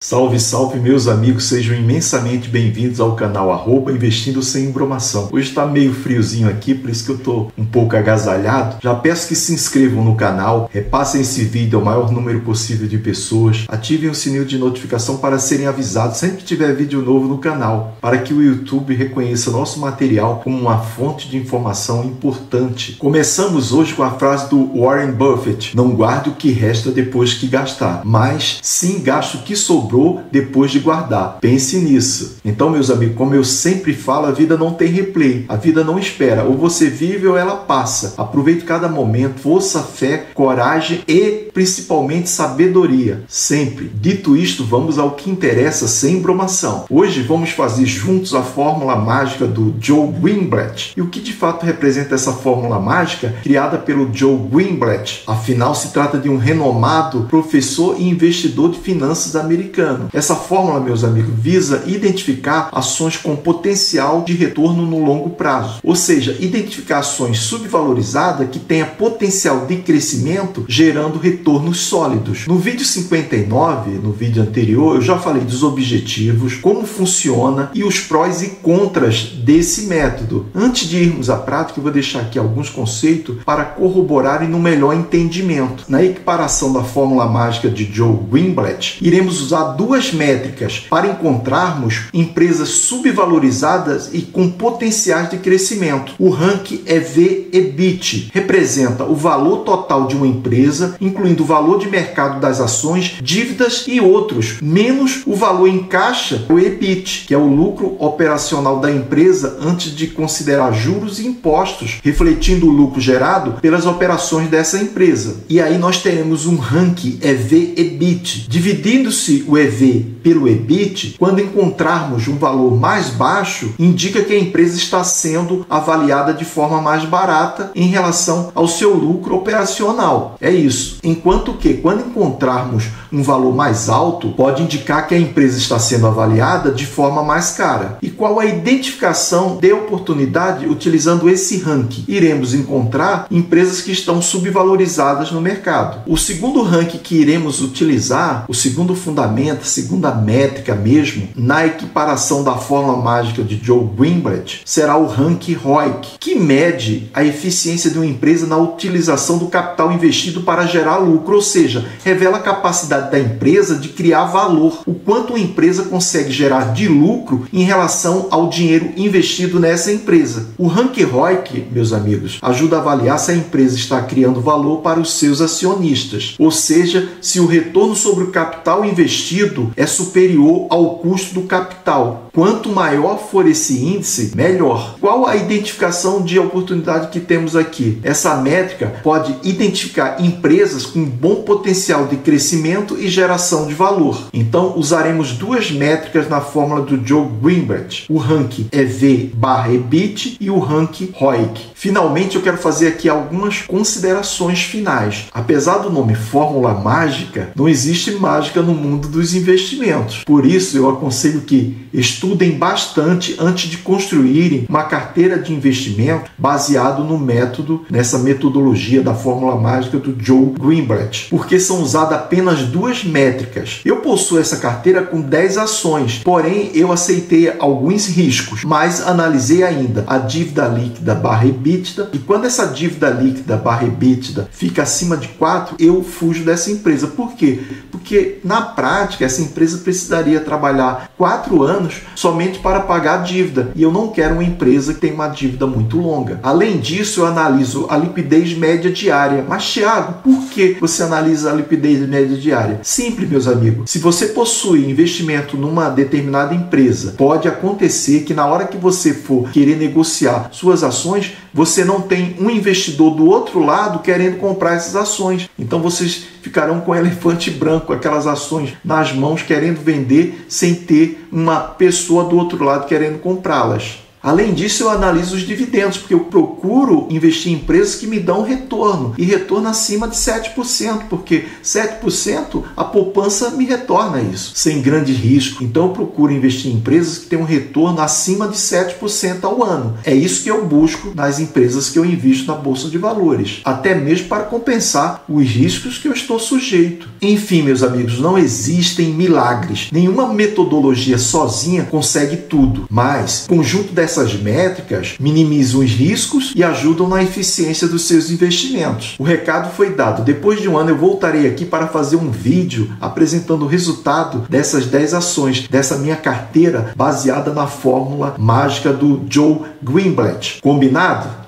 Salve, salve meus amigos, sejam imensamente bem-vindos ao canal @investindo sem embromação. Hoje está meio friozinho aqui, por isso que eu estou um pouco agasalhado. Já peço que se inscrevam no canal, repassem esse vídeo ao maior número possível de pessoas, ativem o sininho de notificação para serem avisados sempre que tiver vídeo novo no canal, para que o YouTube reconheça nosso material como uma fonte de informação importante. Começamos hoje com a frase do Warren Buffett: não guarde o que resta depois que gastar, mas sim gaste o que sobrou depois de guardar. Pense nisso. Então, meus amigos, como eu sempre falo, a vida não tem replay, a vida não espera, ou você vive ou ela passa. Aproveite cada momento, força, fé, coragem e principalmente sabedoria, sempre. Dito isto, vamos ao que interessa sem embromação. Hoje vamos fazer juntos a fórmula mágica do Joe Greenblatt. E o que de fato representa essa fórmula mágica criada pelo Joe Greenblatt? Afinal, se trata de um renomado professor e investidor de finanças americano. Essa fórmula, meus amigos, visa identificar ações com potencial de retorno no longo prazo. Ou seja, identificar ações subvalorizadas que tenham potencial de crescimento, gerando retornos sólidos. No vídeo 59, no vídeo anterior, eu já falei dos objetivos, como funciona e os prós e contras desse método. Antes de irmos à prática, eu vou deixar aqui alguns conceitos para corroborarem no melhor entendimento. Na equiparação da fórmula mágica de Joe Greenblatt, iremos usar duas métricas para encontrarmos empresas subvalorizadas e com potenciais de crescimento. O ranking EV/EBIT representa o valor total de uma empresa, incluindo o valor de mercado das ações, dívidas e outros, menos o valor em caixa, o EBIT, que é o lucro operacional da empresa antes de considerar juros e impostos, refletindo o lucro gerado pelas operações dessa empresa. E aí nós teremos um ranking EV/EBIT. Dividindo-se o EV pelo EBIT, quando encontrarmos um valor mais baixo, indica que a empresa está sendo avaliada de forma mais barata em relação ao seu lucro operacional. É isso. Enquanto que, quando encontrarmos um valor mais alto, pode indicar que a empresa está sendo avaliada de forma mais cara. E qual a identificação de oportunidade utilizando esse ranking? Iremos encontrar empresas que estão subvalorizadas no mercado. O segundo ranking que iremos utilizar, o segundo fundamento, a segunda métrica mesmo, na equiparação da fórmula mágica de Joe Greenblatt, será o ranking ROIC, que mede a eficiência de uma empresa na utilização do capital investido para gerar lucro, ou seja, revela a capacidade da empresa de criar valor, o quanto uma empresa consegue gerar de lucro em relação ao dinheiro investido nessa empresa. O ranking ROIC, meus amigos, ajuda a avaliar se a empresa está criando valor para os seus acionistas, ou seja, se o retorno sobre o capital investido é superior ao custo do capital. Quanto maior for esse índice, melhor. Qual a identificação de oportunidade que temos aqui? Essa métrica pode identificar empresas com bom potencial de crescimento e geração de valor. Então, usaremos duas métricas na fórmula do Joe Greenblatt: o ranking EV/EBIT e o ranking ROIC. Finalmente, eu quero fazer aqui algumas considerações finais. Apesar do nome fórmula mágica, não existe mágica no mundo dos investimentos. Por isso, eu aconselho que estudem bastante antes de construírem uma carteira de investimento baseado no método, nessa metodologia da fórmula mágica do Joe Greenblatt, porque são usadas apenas duas métricas. Eu possuo essa carteira com 10 ações, porém eu aceitei alguns riscos, mas analisei ainda a dívida líquida /EBITDA, e quando essa dívida líquida /EBITDA fica acima de 4, eu fujo dessa empresa. Por quê? Porque na prática essa empresa precisaria trabalhar 4 anos somente para pagar a dívida, e eu não quero uma empresa que tem uma dívida muito longa. Além disso, eu analiso a liquidez média diária. Mas, Thiago, por que você analisa a liquidez média diária? Simples, meus amigos. Se você possui investimento numa determinada empresa, pode acontecer que na hora que você for querer negociar suas ações, você não tem um investidor do outro lado querendo comprar essas ações. Então vocês ficarão com o elefante branco, aquelas ações nas mãos querendo vender sem ter uma pessoa do outro lado querendo comprá-las. Além disso, eu analiso os dividendos, porque eu procuro investir em empresas que me dão retorno, e retorno acima de 7%, porque 7% a poupança me retorna isso, sem grande risco. Então eu procuro investir em empresas que têm um retorno acima de 7% ao ano. É isso que eu busco nas empresas que eu invisto na Bolsa de Valores, até mesmo para compensar os riscos que eu estou sujeito. Enfim, meus amigos, não existem milagres. Nenhuma metodologia sozinha consegue tudo, mas o conjunto dessas métricas minimizam os riscos e ajudam na eficiência dos seus investimentos. O recado foi dado. Depois de um ano eu voltarei aqui para fazer um vídeo apresentando o resultado dessas 10 ações, dessa minha carteira baseada na fórmula mágica do Joe Greenblatt. Combinado?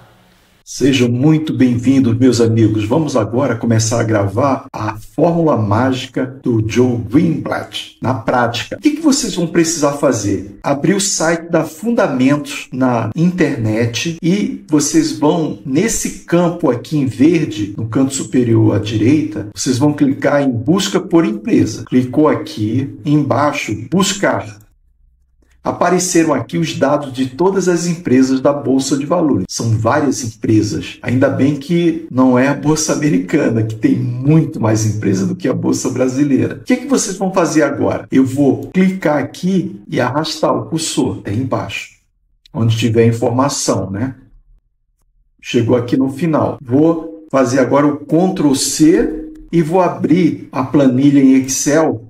Sejam muito bem-vindos, meus amigos. Vamos agora começar a gravar a fórmula mágica do Joe Greenblatt na prática. O que vocês vão precisar fazer? Abrir o site da Fundamentos na internet e vocês vão, nesse campo aqui em verde, no canto superior à direita, vocês vão clicar em Busca por Empresa. Clicou aqui, embaixo, Buscar. Apareceram aqui os dados de todas as empresas da Bolsa de Valores. São várias empresas. Ainda bem que não é a Bolsa Americana, que tem muito mais empresa do que a Bolsa Brasileira. O que vocês vão fazer agora? Eu vou clicar aqui e arrastar o cursor até embaixo, onde tiver informação, né? Chegou aqui no final. Vou fazer agora o Ctrl C e vou abrir a planilha em Excel.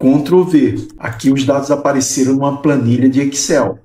Ctrl V. Aqui os dados apareceram numa planilha de Excel.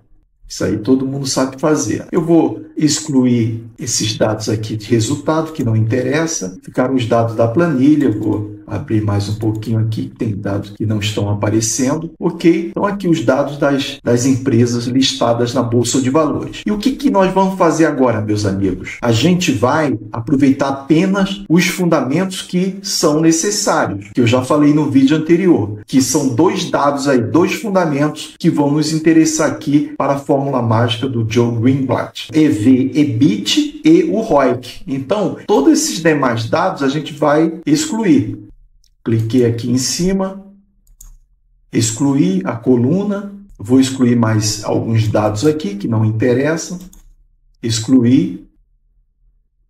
Isso aí todo mundo sabe fazer. Eu vou excluir esses dados aqui de resultado, que não interessa. Ficaram os dados da planilha. Eu vou abrir mais um pouquinho aqui, tem dados que não estão aparecendo. Ok, então aqui os dados das empresas listadas na Bolsa de Valores. E o que nós vamos fazer agora, meus amigos? A gente vai aproveitar apenas os fundamentos que são necessários, que eu já falei no vídeo anterior, que são dois dados aí, dois fundamentos que vão nos interessar aqui para a fórmula mágica do Joe Greenblatt. EV, EBIT e o ROIC. Então, todos esses demais dados a gente vai excluir. Cliquei aqui em cima, excluir a coluna, vou excluir mais alguns dados aqui que não interessam, excluir,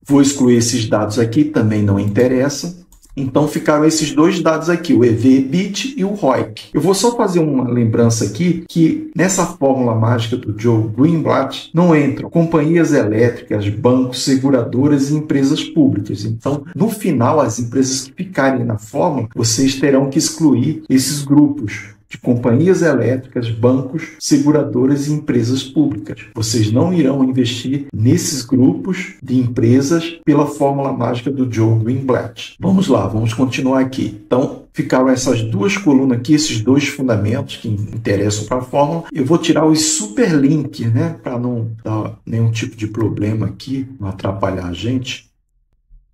vou excluir esses dados aqui, também não interessam. Então ficaram esses dois dados aqui, o EV/EBIT e o ROIC. Eu vou só fazer uma lembrança aqui que nessa fórmula mágica do Joe Greenblatt não entram companhias elétricas, bancos, seguradoras e empresas públicas. Então, no final, as empresas que ficarem na fórmula, vocês terão que excluir esses grupos de companhias elétricas, bancos, seguradoras e empresas públicas. Vocês não irão investir nesses grupos de empresas pela fórmula mágica do Joe Greenblatt. Vamos lá, vamos continuar aqui. Então, ficaram essas duas colunas aqui, esses dois fundamentos que interessam para a fórmula. Eu vou tirar os superlinks, né, para não dar nenhum tipo de problema aqui, não atrapalhar a gente.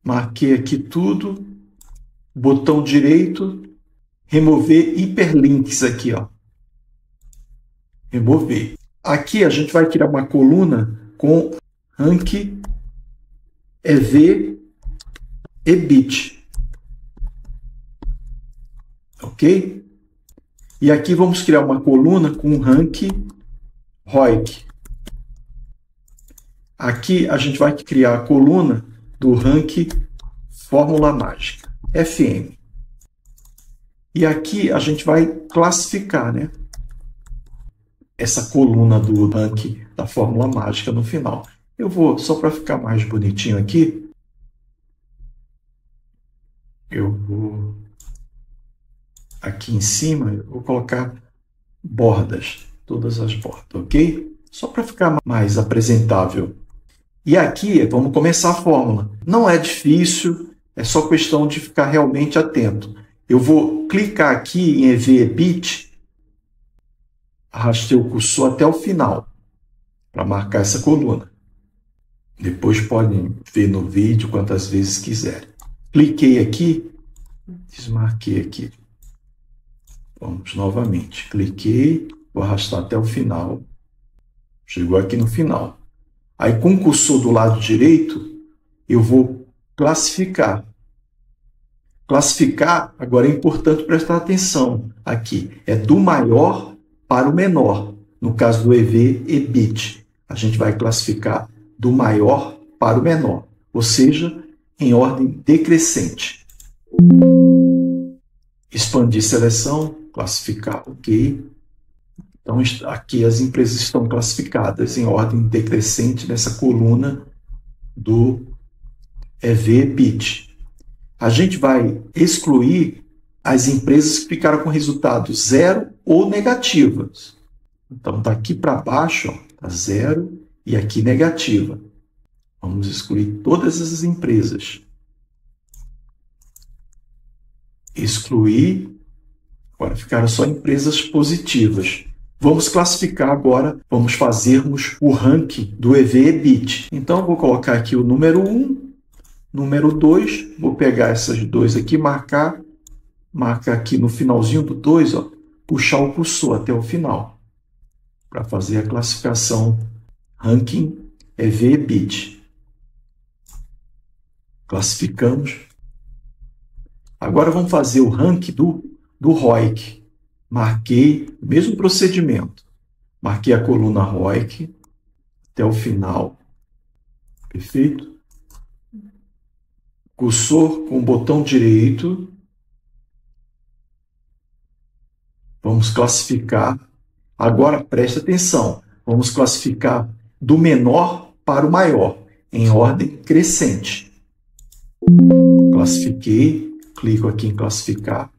Marquei aqui tudo, botão direito, remover hiperlinks aqui, ó. Remover. Aqui a gente vai criar uma coluna com rank EV EBIT. Ok? E aqui vamos criar uma coluna com rank ROIC. Aqui a gente vai criar a coluna do rank fórmula mágica, FM. E aqui a gente vai classificar, né, essa coluna do ranking da fórmula mágica no final. Eu vou, só para ficar mais bonitinho aqui, eu vou aqui em cima, eu vou colocar bordas, todas as bordas, ok? Só para ficar mais apresentável. E aqui vamos começar a fórmula. Não é difícil, é só questão de ficar realmente atento. Eu vou clicar aqui em EV/EBIT, arrastei o cursor até o final, para marcar essa coluna. Depois podem ver no vídeo quantas vezes quiserem. Cliquei aqui, desmarquei aqui. Vamos novamente. Cliquei, vou arrastar até o final. Chegou aqui no final. Aí com o cursor do lado direito, eu vou classificar. Classificar, agora é importante prestar atenção aqui, é do maior para o menor, no caso do EV/EBIT. a gente vai classificar do maior para o menor, ou seja, em ordem decrescente. Expandir seleção, classificar, ok. Então, aqui as empresas estão classificadas em ordem decrescente nessa coluna do EV/EBIT. A gente vai excluir as empresas que ficaram com resultado zero ou negativas. Então, daqui para baixo, está zero e aqui negativa. Vamos excluir todas essas empresas. Excluir. Agora ficaram só empresas positivas. Vamos classificar agora, vamos fazermos o ranking do EV/EBIT. Então, eu vou colocar aqui o número 1, número 2, vou pegar essas duas aqui, marcar aqui no finalzinho do 2, ó, puxar o cursor até o final, para fazer a classificação ranking EV/EBIT. Classificamos. Agora vamos fazer o ranking do ROIC. Marquei o mesmo procedimento. Marquei a coluna ROIC até o final. Perfeito? Cursor com o botão direito. Vamos classificar. Agora preste atenção. Vamos classificar do menor para o maior, em ordem crescente. Classifiquei, clico aqui em classificar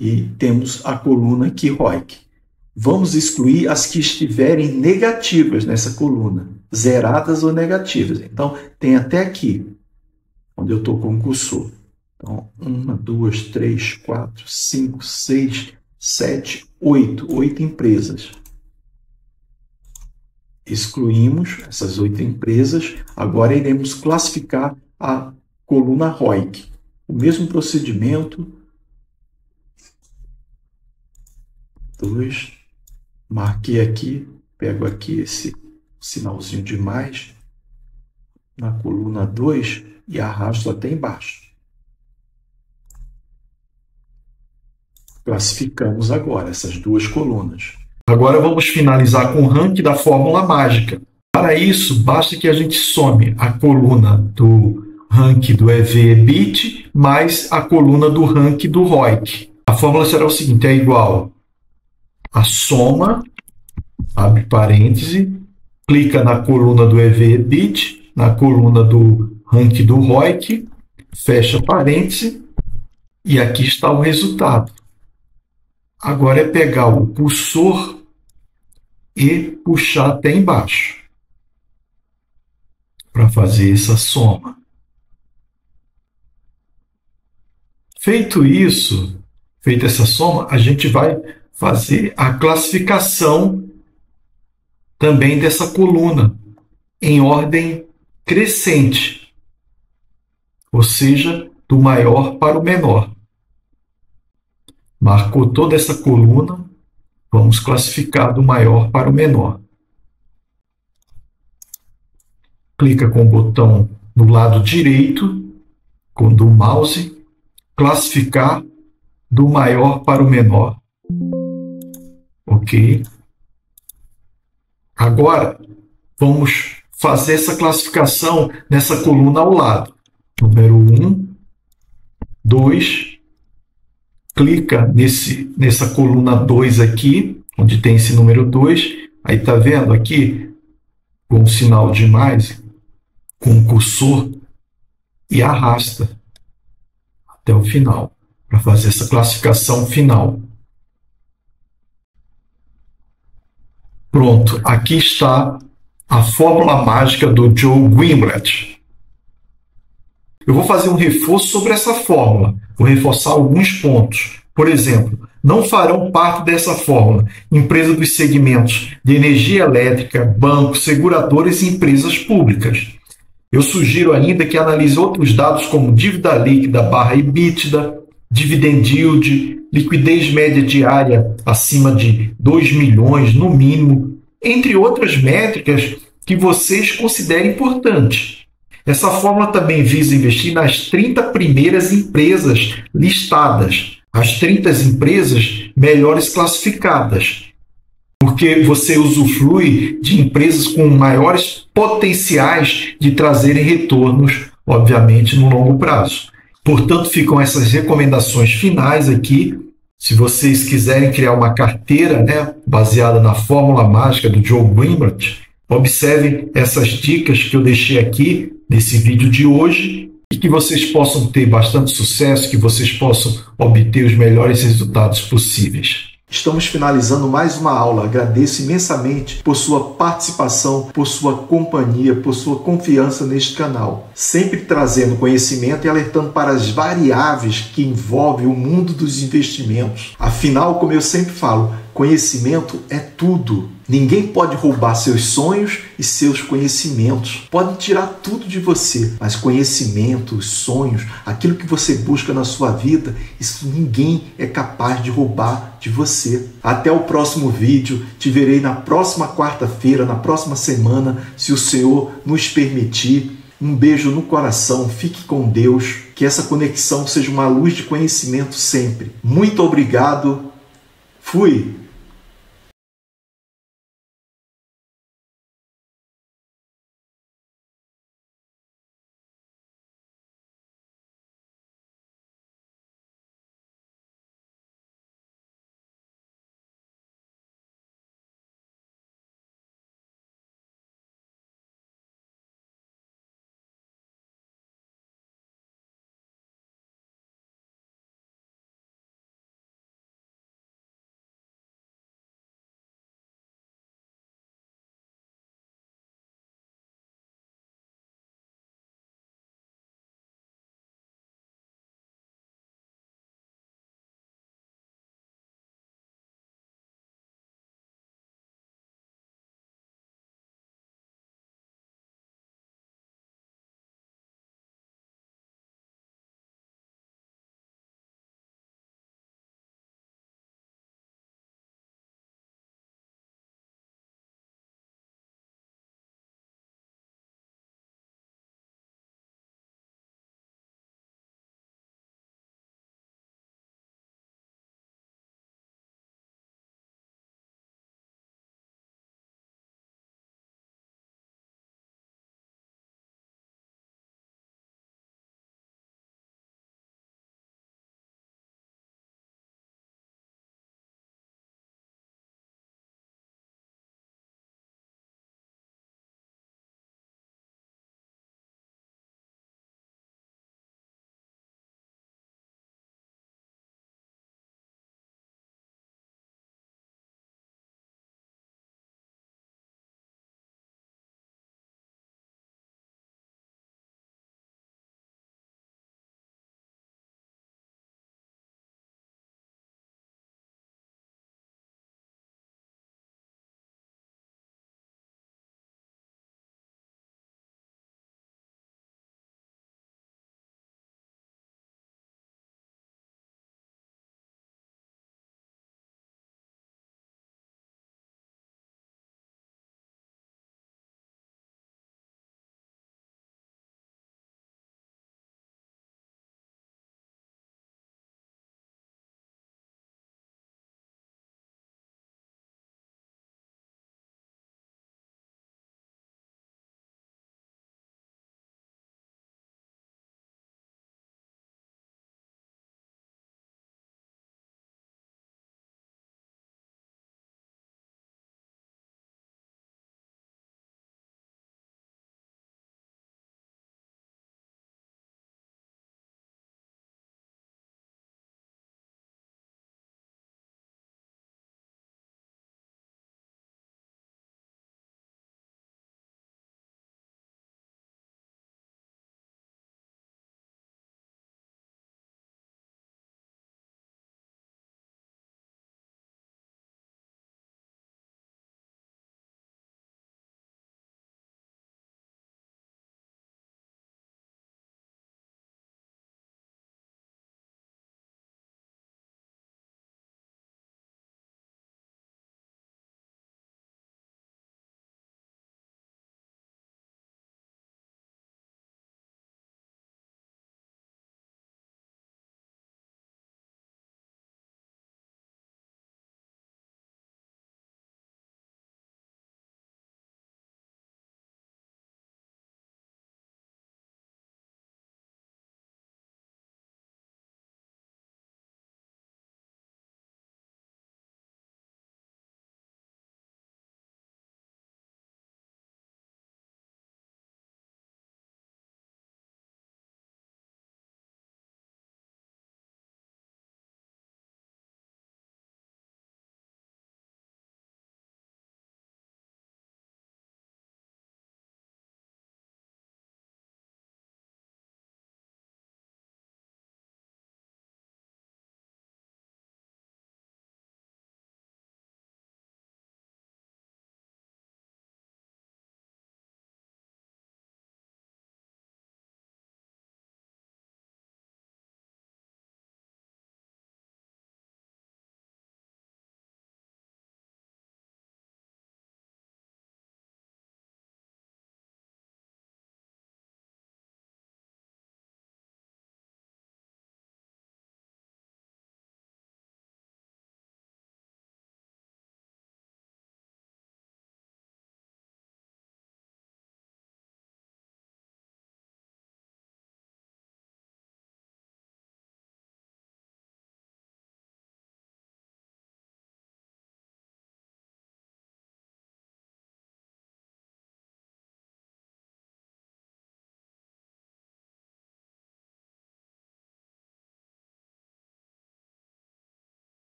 e temos a coluna aqui ROIC. Vamos excluir as que estiverem negativas nessa coluna, zeradas ou negativas. Então, tem até aqui, onde eu estou com o cursor. Então, 1, 2, 3, 4, 5, 6, 7, 8. 8 empresas. Excluímos essas 8 empresas. Agora iremos classificar a coluna ROIC. O mesmo procedimento. 2. Marquei aqui. Pego aqui esse sinalzinho de mais na coluna 2 e arrasto até embaixo. Classificamos agora essas duas colunas. Agora vamos finalizar com o ranking da fórmula mágica. Para isso, basta que a gente some a coluna do ranking do EV/EBIT mais a coluna do ranking do ROIC. A fórmula será o seguinte, é igual a soma, abre parêntese, clica na coluna do EV/EBIT, na coluna do ranking do ROIC, fecha parêntese, e aqui está o resultado. Agora é pegar o cursor e puxar até embaixo para fazer essa soma. Feito isso, feita essa soma, a gente vai fazer a classificação também dessa coluna em ordem crescente, ou seja, do maior para o menor. Marcou toda essa coluna, vamos classificar do maior para o menor. Clica com o botão no lado direito do mouse, classificar do maior para o menor. Ok. Agora, vamos fazer essa classificação nessa coluna ao lado. Número 1, 2, clica nessa coluna 2 aqui, onde tem esse número 2. Aí está vendo aqui, com o sinal de mais, com o cursor, e arrasta até o final, para fazer essa classificação final. Pronto, aqui está a fórmula mágica do Joe Greenblatt. Eu vou fazer um reforço sobre essa fórmula. Vou reforçar alguns pontos. Por exemplo, não farão parte dessa fórmula empresas dos segmentos de energia elétrica, bancos, seguradoras e empresas públicas. Eu sugiro ainda que analise outros dados como dívida líquida / EBITDA, dividend yield, liquidez média diária acima de 2 milhões no mínimo, entre outras métricas que vocês considerem importantes. Essa fórmula também visa investir nas 30 primeiras empresas listadas, as 30 empresas melhores classificadas. porque você usufrui de empresas com maiores potenciais de trazerem retornos, obviamente, no longo prazo. Portanto, ficam essas recomendações finais aqui. Se vocês quiserem criar uma carteira, baseada na fórmula mágica do Joe Greenblatt, observem essas dicas que eu deixei aqui nesse vídeo de hoje e que vocês possam ter bastante sucesso, que vocês possam obter os melhores resultados possíveis. Estamos finalizando mais uma aula. Agradeço imensamente por sua participação, por sua companhia, por sua confiança neste canal. Sempre trazendo conhecimento e alertando para as variáveis que envolvem o mundo dos investimentos. Afinal, como eu sempre falo, conhecimento é tudo. Ninguém pode roubar seus sonhos e seus conhecimentos. Podem tirar tudo de você, mas conhecimento, os sonhos, aquilo que você busca na sua vida, isso ninguém é capaz de roubar de você. Até o próximo vídeo. Te verei na próxima quarta-feira, na próxima semana, se o Senhor nos permitir. Um beijo no coração. Fique com Deus. Que essa conexão seja uma luz de conhecimento sempre. Muito obrigado. Fui!